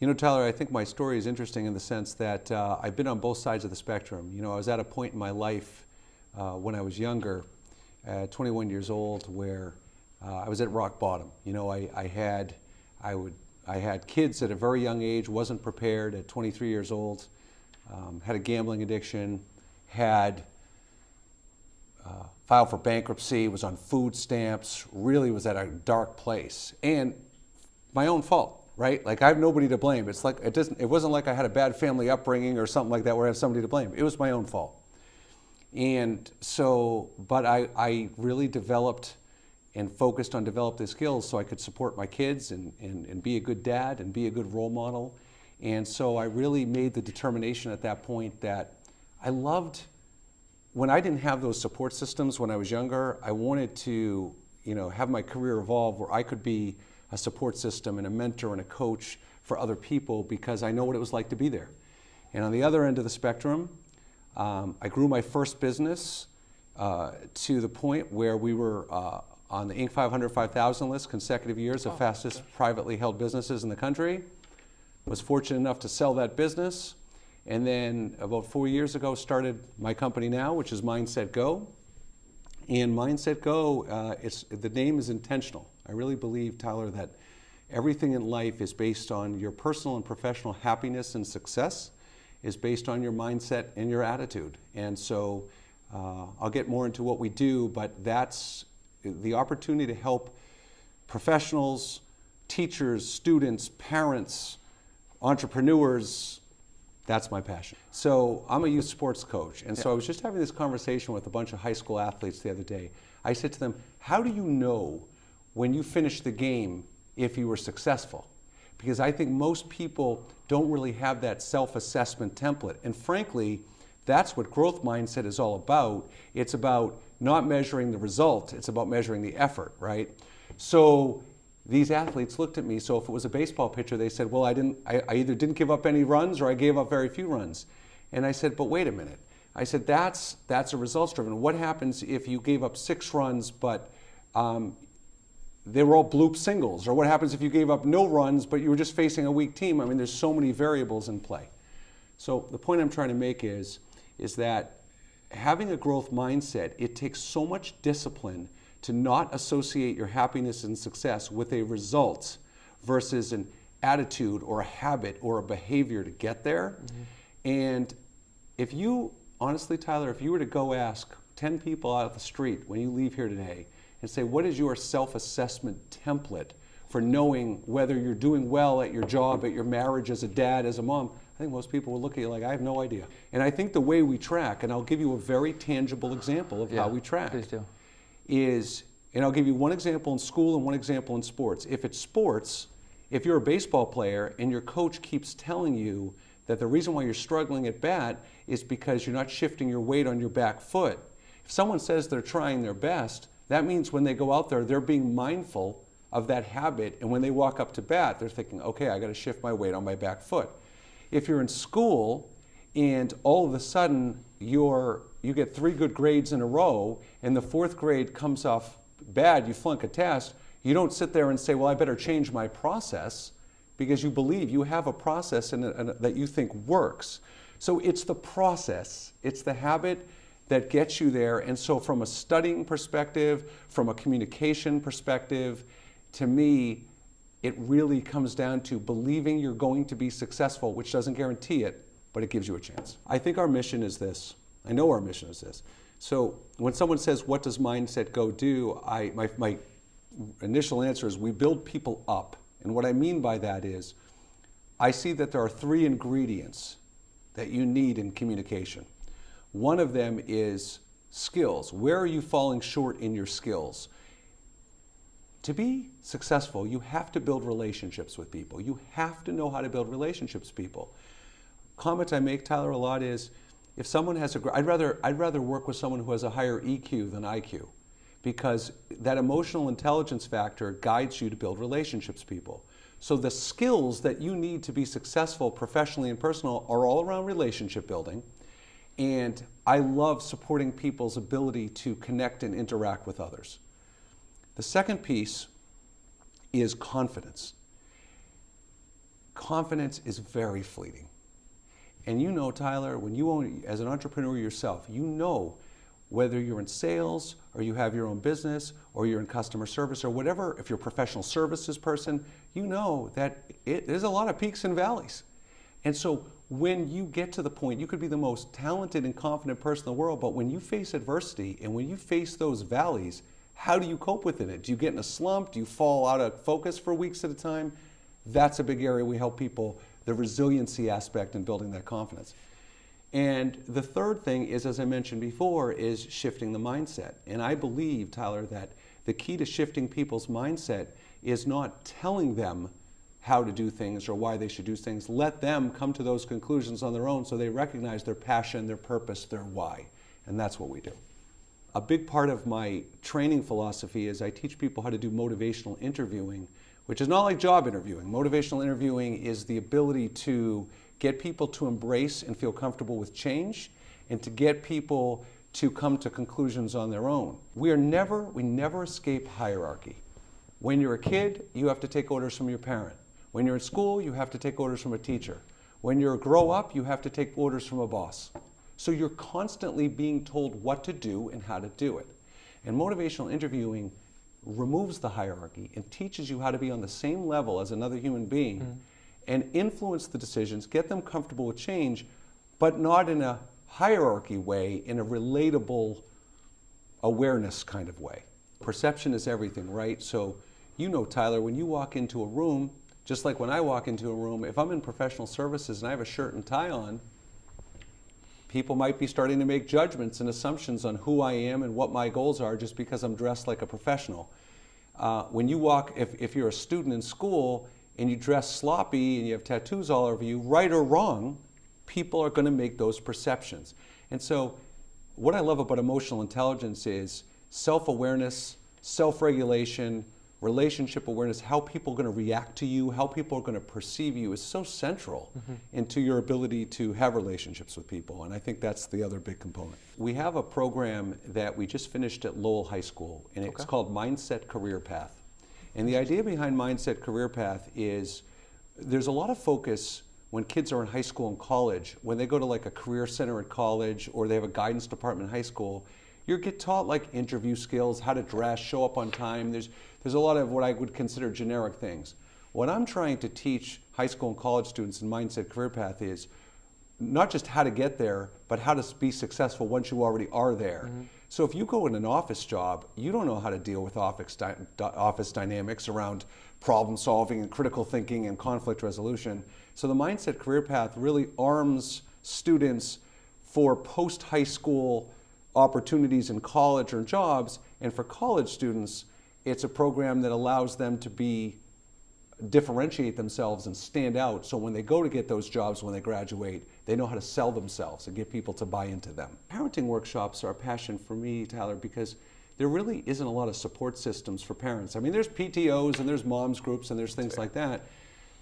You know, Tyler, I think my story is interesting in the sense that I've been on both sides of the spectrum. You know, I was at a point in my life when I was younger, 21 years old, where I was at rock bottom. You know, I had kids at a very young age, wasn't prepared at 23 years old, had a gambling addiction, had filed for bankruptcy, was on food stamps, really was at a dark place, and my own fault. Right? Like I have nobody to blame. It's like it wasn't like I had a bad family upbringing or something like that where I have somebody to blame. It was my own fault. And so, but I really developed and focused on developing skills so I could support my kids and be a good dad and be a good role model. And so I really made the determination at that point that I loved, when I didn't have those support systems when I was younger, I wanted to, you know, have my career evolve where I could be a support system and a mentor and a coach for other people because I know what it was like to be there. And on the other end of the spectrum, I grew my first business to the point where we were on the Inc. 500, 5,000 list consecutive years of fastest privately held businesses in the country. Was fortunate enough to sell that business. And then about 4 years ago, started my company now, which is MindsetGo. And MindsetGo, the name is intentional. I really believe, Tyler, that everything in life is based on your personal and professional happiness and success is based on your mindset and your attitude. And so I'll get more into what we do, but that's the opportunity to help professionals, teachers, students, parents, entrepreneurs. That's my passion. So I'm a youth sports coach. And so I was just having this conversation with a bunch of high school athletes the other day. I said to them, how do you know when you finish the game if you were successful? Because I think most people don't really have that self-assessment template. And frankly, that's what growth mindset is all about. It's about not measuring the result, it's about measuring the effort, right? So these athletes looked at me, so if it was a baseball pitcher, they said, well, I either didn't give up any runs or I gave up very few runs. And I said, but wait a minute. I said, that's a results driven. What happens if you gave up 6 runs, but they were all bloop singles? Or what happens if you gave up no runs, but you were just facing a weak team? I mean, there's so many variables in play. So the point I'm trying to make is that having a growth mindset, it takes so much discipline to not associate your happiness and success with a result versus an attitude or a habit or a behavior to get there. Mm-hmm. And if you, honestly, Tyler, if you were to go ask 10 people out of the street when you leave here today and say, what is your self-assessment template for knowing whether you're doing well at your job, at your marriage, as a dad, as a mom, I think most people will look at you like, I have no idea. And I think the way we track, and I'll give you a very tangible example of how we track. Please do. And I'll give you one example in school and one example in sports. If it's sports, if you're a baseball player and your coach keeps telling you that the reason why you're struggling at bat is because you're not shifting your weight on your back foot, if someone says they're trying their best, that means when they go out there, they're being mindful of that habit, and when they walk up to bat, they're thinking, okay, I got to shift my weight on my back foot. If you're in school and all of a sudden you get 3 good grades in a row and the 4th grade comes off bad, you flunk a test, you don't sit there and say, well, I better change my process, because you believe you have a process that you think works. So it's the process, it's the habit that gets you there. And so from a studying perspective, from a communication perspective, to me, it really comes down to believing you're going to be successful, which doesn't guarantee it, but it gives you a chance. I think our mission is this. I know our mission is this. So when someone says, what does MindsetGo do? My initial answer is we build people up. And what I mean by that is I see that there are 3 ingredients that you need in communication. One of them is skills. Where are you falling short in your skills? To be successful, you have to build relationships with people. You have to know how to build relationships with people. Comment I make, Tyler, a lot is, if someone has I'd rather work with someone who has a higher EQ than IQ, because that emotional intelligence factor guides you to build relationships with people. So the skills that you need to be successful professionally and personal are all around relationship building. And I love supporting people's ability to connect and interact with others. The second piece is confidence. confidence is very fleeting. And you know, Tyler, when you own, as an entrepreneur yourself, you know whether you're in sales or you have your own business or you're in customer service or whatever, if you're a professional services person, you know that there's a lot of peaks and valleys. And so when you get to the point, you could be the most talented and confident person in the world, but when you face adversity and when you face those valleys, how do you cope with it? Do you get in a slump? Do you fall out of focus for weeks at a time? That's a big area we help people, the resiliency aspect in building that confidence. And the third thing is, as I mentioned before, is shifting the mindset. And I believe, Tyler, that the key to shifting people's mindset is not telling them how to do things or why they should do things. Let them come to those conclusions on their own so they recognize their passion, their purpose, their why. And that's what we do. A big part of my training philosophy is I teach people how to do motivational interviewing, which is not like job interviewing. Motivational interviewing is the ability to get people to embrace and feel comfortable with change and to get people to come to conclusions on their own. We never escape hierarchy. When you're a kid, you have to take orders from your parent. When you're in school, you have to take orders from a teacher. When you're a grow up, you have to take orders from a boss. So you're constantly being told what to do and how to do it. And motivational interviewing removes the hierarchy and teaches you how to be on the same level as another human being and influence the decisions, get them comfortable with change, but not in a hierarchy way, in a relatable awareness kind of way. Perception is everything, right? So you know, Tyler, when you walk into a room, just like when I walk into a room, if I'm in professional services and I have a shirt and tie on, people might be starting to make judgments and assumptions on who I am and what my goals are just because I'm dressed like a professional. When you walk, if you're a student in school and you dress sloppy and you have tattoos all over you, right or wrong, people are going to make those perceptions. And so what I love about emotional intelligence is self-awareness, self-regulation, relationship awareness, how people are going to react to you, how people are going to perceive you is so central into your ability to have relationships with people. And I think that's the other big component. We have a program that we just finished at Lowell High School, and it's called Mindset Career Path. And the idea behind Mindset Career Path is there's a lot of focus when kids are in high school and college, when they go to like a career center at college or they have a guidance department in high school, you get taught like interview skills, how to dress, show up on time. There's a lot of what I would consider generic things. What I'm trying to teach high school and college students in Mindset Career Path is not just how to get there, but how to be successful once you already are there. So if you go in an office job, you don't know how to deal with office dynamics around problem solving and critical thinking and conflict resolution. So the Mindset Career Path really arms students for post-high school opportunities in college or jobs. And for college students, it's a program that allows them to differentiate themselves and stand out. So when they go to get those jobs when they graduate, they know how to sell themselves and get people to buy into them. Parenting workshops are a passion for me, Tyler, because there really isn't a lot of support systems for parents. I mean, there's PTOs and there's moms groups and there's things like that.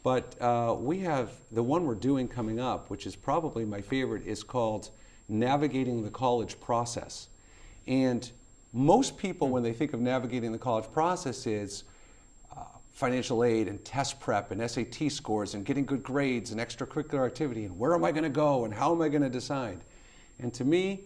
But we have the one we're doing coming up, which is probably my favorite, is called Navigating the College Process. And most people, when they think of navigating the college process, is financial aid and test prep and SAT scores and getting good grades and extracurricular activity and where am I going to go and how am I going to decide? And to me,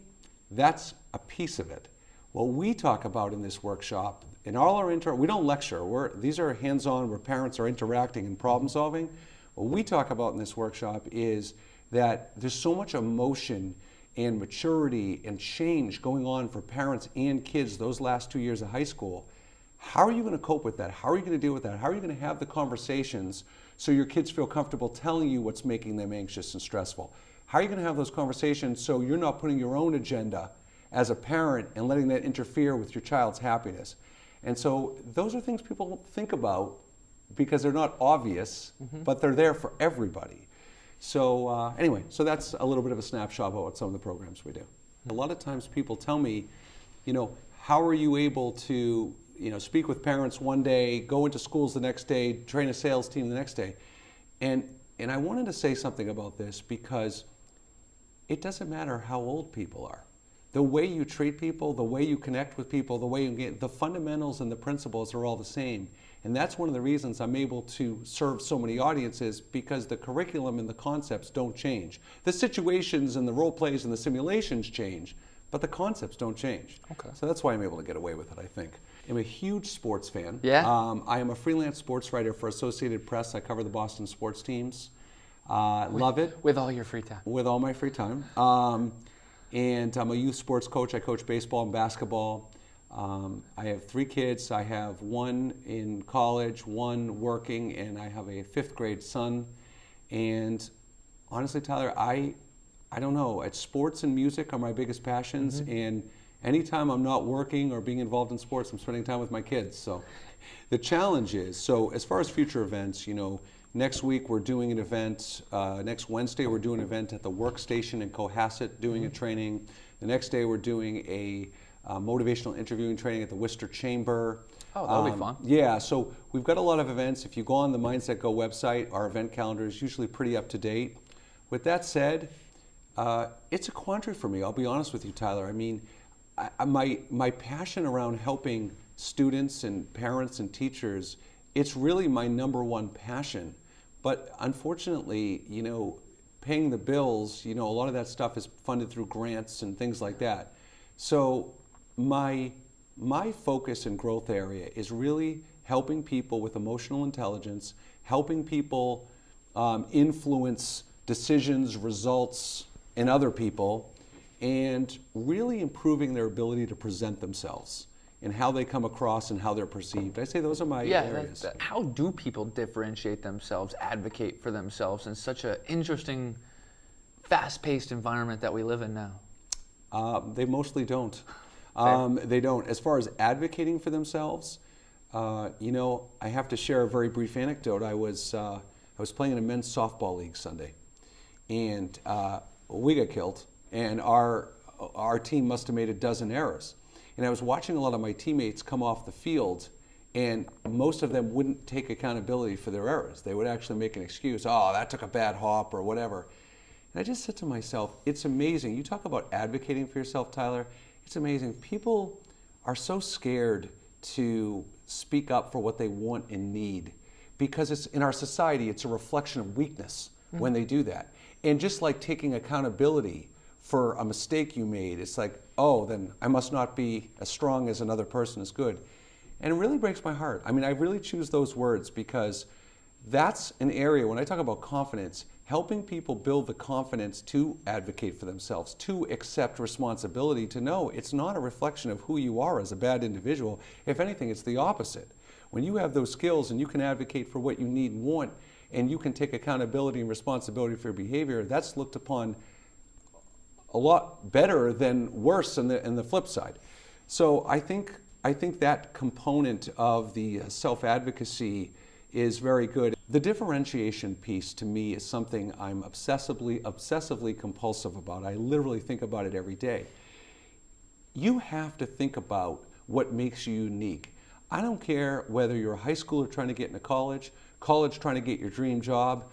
that's a piece of it. What we talk about in this workshop, in all our we don't lecture. These are hands-on where parents are interacting and problem solving. What we talk about in this workshop is that there's so much emotion and maturity and change going on for parents and kids those last 2 years of high school. How are you going to cope with that? How are you going to deal with that? How are you going to have the conversations so your kids feel comfortable telling you what's making them anxious and stressful? How are you going to have those conversations so you're not putting your own agenda as a parent and letting that interfere with your child's happiness? And so those are things people don't think about because they're not obvious, but they're there for everybody. So anyway, so that's a little bit of a snapshot about some of the programs we do. A lot of times people tell me, how are you able to speak with parents one day, go into schools the next day, train a sales team the next day? And I wanted to say something about this because it doesn't matter how old people are. The way you treat people, the way you connect with people, the way you get, the fundamentals and the principles are all the same. And that's one of the reasons I'm able to serve so many audiences, because the curriculum and the concepts don't change. The situations and the role plays and the simulations change, but the concepts don't change. Okay. So that's why I'm able to get away with it, I think. I'm a huge sports fan. Yeah? I am a freelance sports writer for Associated Press. I cover the Boston sports teams. Love it. With all your free time. With all my free time. And I'm a youth sports coach. I coach baseball and basketball. I have 3 kids. I have 1 in college, 1 working, and I have a 5th grade son. And honestly, Tyler, I don't know. It's sports and music are my biggest passions. And anytime I'm not working or being involved in sports, I'm spending time with my kids. So the challenge is, so as far as future events, you know, next week we're doing an event. Next Wednesday we're doing an event at the Workstation in Cohasset, doing a training. The next day we're doing a motivational interviewing training at the Worcester Chamber. Oh, that'll be fun. Yeah, so we've got a lot of events. If you go on the MindsetGo website, our event calendar is usually pretty up to date. With that said, it's a quandary for me, I'll be honest with you, Tyler. I mean, my passion around helping students and parents and teachers, it's really my #1 passion. But unfortunately, you know, paying the bills, you know, a lot of that stuff is funded through grants and things like that. So my focus and growth area is really helping people with emotional intelligence, helping people influence decisions, results in other people, and really improving their ability to present themselves and how they come across and how they're perceived. I say those are my areas. How do people differentiate themselves, advocate for themselves in such an interesting, fast-paced environment that we live in now? They mostly don't. They don't. As far as advocating for themselves, you know, I have to share a very brief anecdote. I was playing in a men's softball league Sunday, and we got killed, and our team must have made a dozen errors. And I was watching a lot of my teammates come off the field, and most of them wouldn't take accountability for their errors. They would actually make an excuse. Oh, that took a bad hop or whatever. And I just said to myself, it's amazing. You talk about advocating for yourself, Tyler. It's amazing. People are so scared to speak up for what they want and need, because it's in our society, it's a reflection of weakness when they do that. And just like taking accountability for a mistake you made, it's like, oh, then I must not be as strong as another person is good. And it really breaks my heart. I mean, I really choose those words because that's an area, when I talk about confidence, helping people build the confidence to advocate for themselves, to accept responsibility, to know it's not a reflection of who you are as a bad individual. If anything, it's the opposite. When you have those skills and you can advocate for what you need and want, and you can take accountability and responsibility for your behavior, that's looked upon a lot better than worse in the flip side. So I think that component of the self-advocacy is very good. The differentiation piece to me is something I'm obsessively compulsive about. I literally think about it every day. You have to think about what makes you unique. I don't care whether you're a high schooler trying to get into college trying to get your dream job,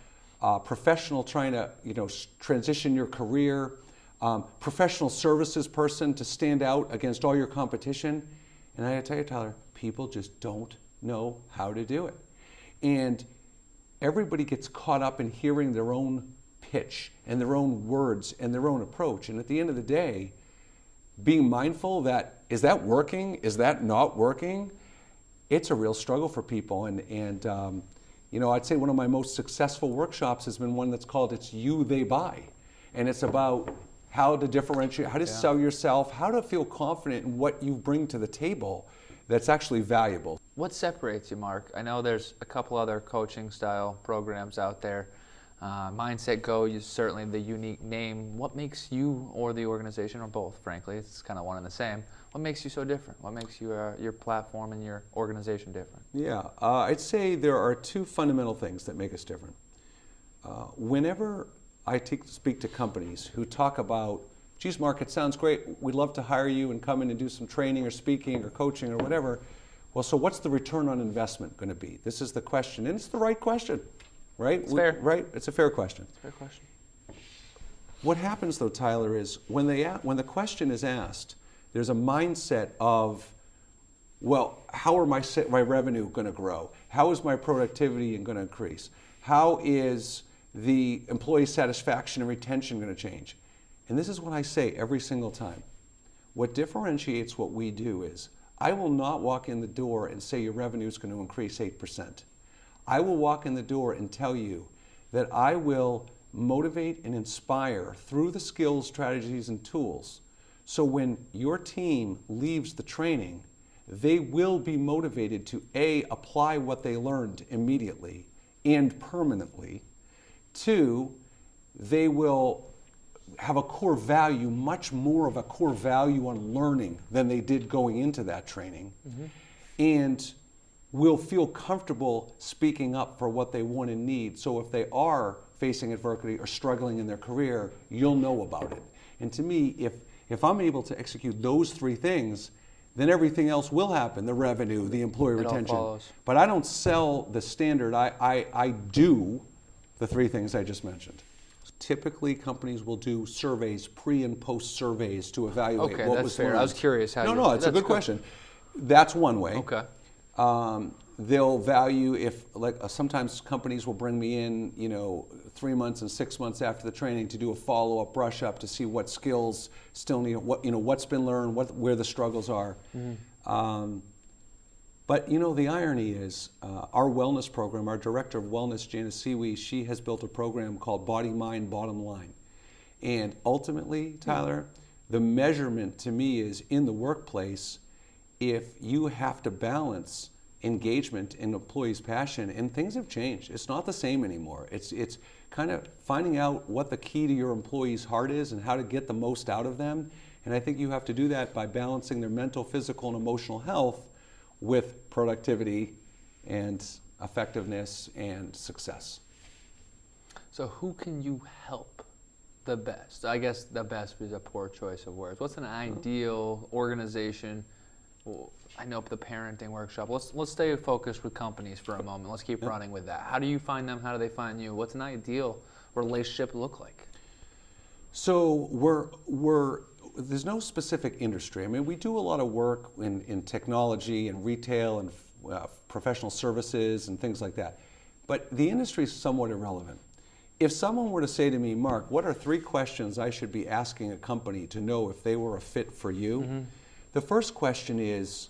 professional trying to transition your career, professional services person to stand out against all your competition. And I tell you, Tyler, people just don't know how to do it. And everybody gets caught up in hearing their own pitch and their own words and their own approach. And at the end of the day, being mindful that, is that working? Is that not working? It's a real struggle for people. And I'd say one of my most successful workshops has been one that's called It's You, They Buy. And it's about how to differentiate, how to sell yourself, how to feel confident in what you bring to the table that's actually valuable. What separates you, Mark? I know there's a couple other coaching style programs out there. MindsetGo is certainly the unique name. What makes you or the organization, or both, frankly, it's kind of one and the same, what makes you so different? What makes you your platform and your organization different? Yeah, I'd say there are 2 fundamental things that make us different. Whenever I speak to companies who talk about, geez, Mark, it sounds great, we'd love to hire you and come in and do some training or speaking or coaching or whatever. Well, so what's the return on investment going to be? This is the question, and it's the right question, right? It's fair. Right? It's a fair question. It's a fair question. What happens, though, Tyler, is when the question is asked, there's a mindset of well, how are my revenue going to grow? How is my productivity going to increase? How is the employee satisfaction and retention going to change? And this is what I say every single time. What differentiates what we do is I will not walk in the door and say your revenue is going to increase 8%. I will walk in the door and tell you that I will motivate and inspire through the skills, strategies, and tools. So when your team leaves the training, they will be motivated to A, apply what they learned immediately and permanently. 2, they will have a core value, much more of a core value on learning than they did going into that training, and will feel comfortable speaking up for what they want and need. So if they are facing adversity or struggling in their career, you'll know about it. And to me, if I'm able to execute those 3 things, then everything else will happen, the revenue, the employee retention. All follows. But I don't sell the standard, I do the 3 things I just mentioned. Typically, companies will do surveys, pre and post surveys to evaluate Okay, what that's was fair. learned. I was curious how No, it's a good question. That's one way. Okay. They'll value if, sometimes companies will bring me in, 3 months and 6 months after the training to do a follow-up brush up to see what skills still need, what's been learned, where the struggles are. But the irony is, our wellness program, our director of wellness, Janice Siwi, she has built a program called Body, Mind, Bottom Line. And ultimately, Tyler, the measurement to me is in the workplace, if you have to balance engagement and employees' passion, and things have changed. It's not the same anymore. It's kind of finding out what the key to your employees' heart is and how to get the most out of them. And I think you have to do that by balancing their mental, physical, and emotional health with productivity and effectiveness and success. So who can you help the best? I guess the best is a poor choice of words. What's an ideal organization? Well, I know the parenting workshop. Let's stay focused with companies for a moment. Let's keep running with that. How do you find them? How do they find you? What's an ideal relationship look like? So there's no specific industry. I mean, we do a lot of work in technology and retail and professional services and things like that. But the industry is somewhat irrelevant. If someone were to say to me, Mark, what are 3 questions I should be asking a company to know if they were a fit for you? The first question is,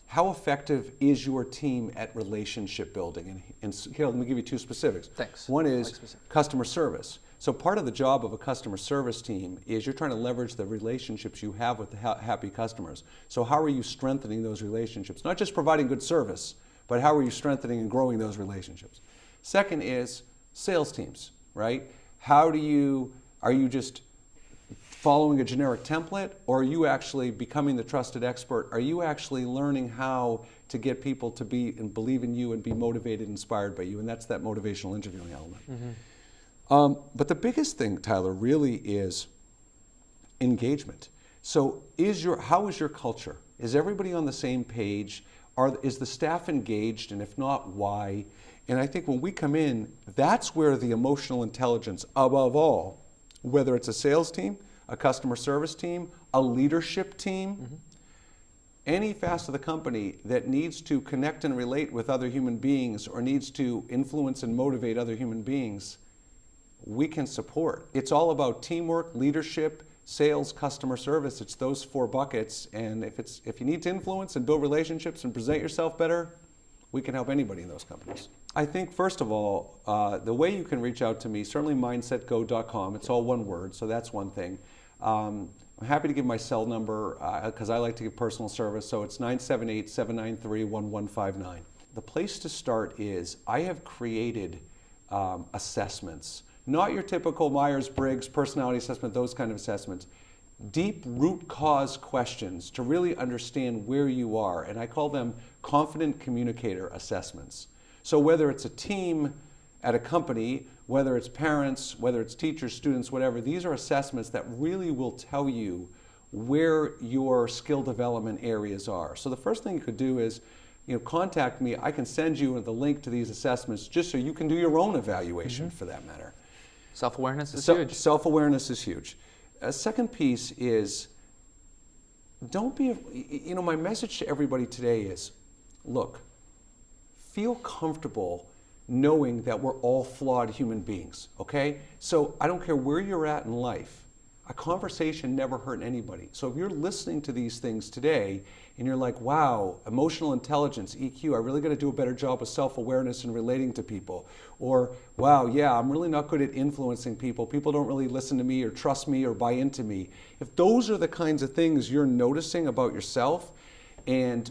how effective is your team at relationship building? And here, let me give you 2 specifics. Thanks. One is customer service. So part of the job of a customer service team is you're trying to leverage the relationships you have with the happy customers. So how are you strengthening those relationships? Not just providing good service, but how are you strengthening and growing those relationships? Second is sales teams, right? Are you just following a generic template, or are you actually becoming the trusted expert? Are you actually learning how to get people to be and believe in you and be motivated, inspired by you? And that's that motivational interviewing element. But the biggest thing, Tyler, really is engagement. So how is your culture? Is everybody on the same page? Is the staff engaged? And if not, why? And I think when we come in, that's where the emotional intelligence, above all, whether it's a sales team, a customer service team, a leadership team, any facet of the company that needs to connect and relate with other human beings or needs to influence and motivate other human beings, we can support. It's all about teamwork, leadership, sales, customer service. It's those 4 buckets. And if you need to influence and build relationships and present yourself better, we can help anybody in those companies. I think, first of all, the way you can reach out to me, certainly MindsetGo.com. It's all one word, so that's one thing. I'm happy to give my cell number because I like to give personal service, so it's 978-793-1159. The place to start is I have created assessments, not your typical Myers-Briggs personality assessment, those kind of assessments. Deep root cause questions to really understand where you are, and I call them confident communicator assessments. So whether it's a team at a company, whether it's parents, whether it's teachers, students, whatever, these are assessments that really will tell you where your skill development areas are. So the first thing you could do is, contact me. I can send you the link to these assessments just so you can do your own evaluation for that matter. Self-awareness is huge. Self-awareness is huge. A second piece is don't be, you know, my message to everybody today is, look, feel comfortable knowing that we're all flawed human beings, okay? So I don't care where you're at in life, a conversation never hurt anybody. So if you're listening to these things today and you're like, wow, emotional intelligence, EQ, I really got to do a better job of self-awareness and relating to people. Or, wow, yeah, I'm really not good at influencing people. People don't really listen to me or trust me or buy into me. If those are the kinds of things you're noticing about yourself,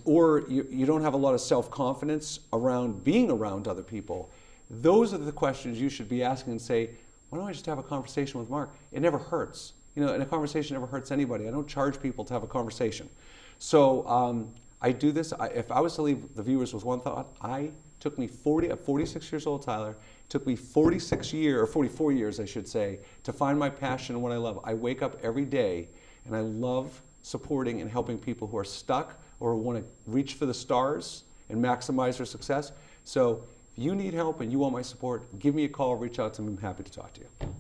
or you don't have a lot of self-confidence around being around other people, those are the questions you should be asking and say, why don't I just have a conversation with Mark? It never hurts. You know, and a conversation never hurts anybody. I don't charge people to have a conversation. So I do this. If I was to leave the viewers with one thought, I'm 46 years old, Tyler. It took me 46 years, or 44 years, I should say, to find my passion and what I love. I wake up every day and I love supporting and helping people who are stuck or want to reach for the stars and maximize their success. So if you need help and you want my support, give me a call, reach out to me. I'm happy to talk to you.